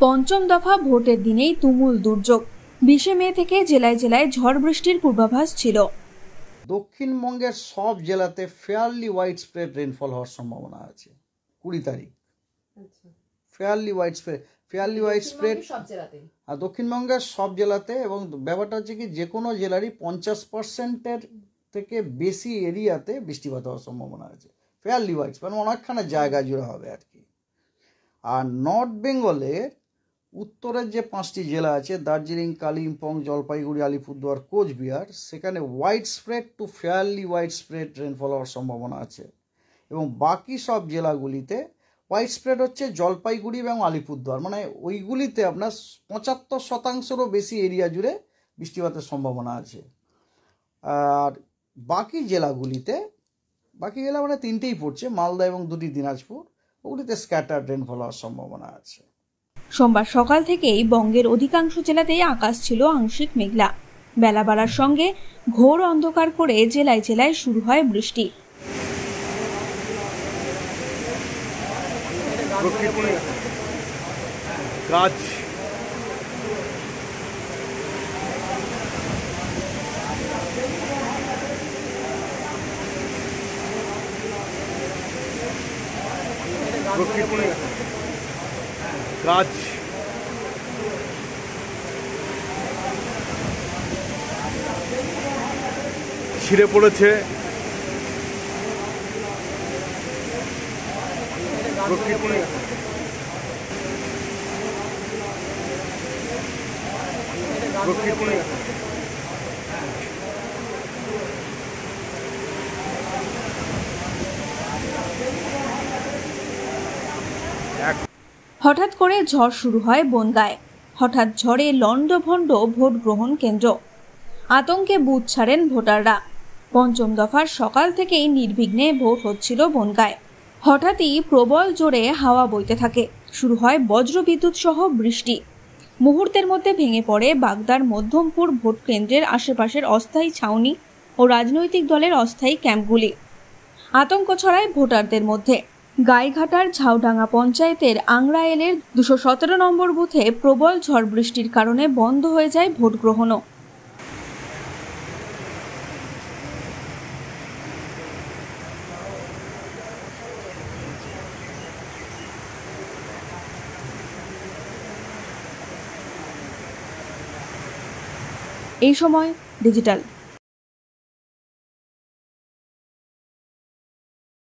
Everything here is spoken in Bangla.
পঞ্চম দফা ভোটের দিনেই তুমুল দুর্যোগ। 20 মে থেকে জেলায় জেলায় ঝড় বৃষ্টির পূর্বাভাস ছিল। দক্ষিণবঙ্গের সব জেলাতে ফেয়ারলি ওয়াইড স্প্রেড রেনফল হওয়ার সম্ভাবনা আছে 20 তারিখ। ফেয়ারলি ওয়াইড স্প্রেড আর দক্ষিণবঙ্গের সব জেলাতে। এবং ব্যাপারটা হচ্ছে কি, যে কোনো জেলারই 50% থেকে বেশি এরিয়াতে বৃষ্টিপাত হওয়ার সম্ভাবনা আছে। ফেয়ারলি ওয়াইড মানে অনেকখানে জায়গা জুড়ে হবে আর কি। আর নর্থ বেঙ্গলের উত্তরের যে 5টি জেলা আছে, দার্জিলিং, কালিম্পং, জলপাইগুড়ি, আলিপুরদুয়ার, কোচবিহার, সেখানে wide spread to fairly wide spread rainfall হওয়ার সম্ভাবনা আছে। এবং বাকি সব জেলাগুলিতে ওয়াইড স্প্রেড হচ্ছে জলপাইগুড়ি এবং আলিপুরদুয়ার, মানে ওইগুলিতে আপনার 75%-রও বেশি এরিয়া জুড়ে বৃষ্টিপাতের সম্ভাবনা আছে। আর বাকি জেলা মানে 3টেই পড়ছে, মালদা এবং 2টি দিনাজপুর, ওগুলিতে স্ক্যাটার্ড রেনফল হওয়ার সম্ভাবনা আছে। সোমবার সকাল থেকেই বঙ্গের অধিকাংশ জেলাতেই আকাশ ছিল আংশিক মেঘলা। বেলা বাড়ার সঙ্গে ঘোর অন্ধকার করে জেলায় জেলায় শুরু হয় বৃষ্টি। গাছ ছিঁড়ে পড়েছে, হঠাৎ করে ঝড় শুরু হয় বনগাঁয়। হঠাৎ ঝড়ে লণ্ডভণ্ড ভোট গ্রহণ কেন্দ্র। আতঙ্কে বুথ ছাড়েন ভোটাররা। পঞ্চম দফার সকাল থেকেই নির্বিঘ্নে ভোট হচ্ছিল বনগাঁয়। হঠাৎই প্রবল জোরে হাওয়া বইতে থাকে। শুরু হয় বজ্রবিদ্যুৎ সহ বৃষ্টি। মুহূর্তের মধ্যে ভেঙে পড়ে বাগদার মধ্যমপুর ভোট কেন্দ্রের আশেপাশের অস্থায়ী ছাউনি ও রাজনৈতিক দলের অস্থায়ী ক্যাম্পগুলি। আতঙ্ক ছড়ায় ভোটারদের মধ্যে। গাইঘাটার ঝাউডাঙ্গা পঞ্চায়েতের আংরাইলের 217 নম্বর বুথে প্রবল ঝড় বৃষ্টির কারণে বন্ধ হয়ে যায় ভোট গ্রহণও। এই সময় ডিজিটাল।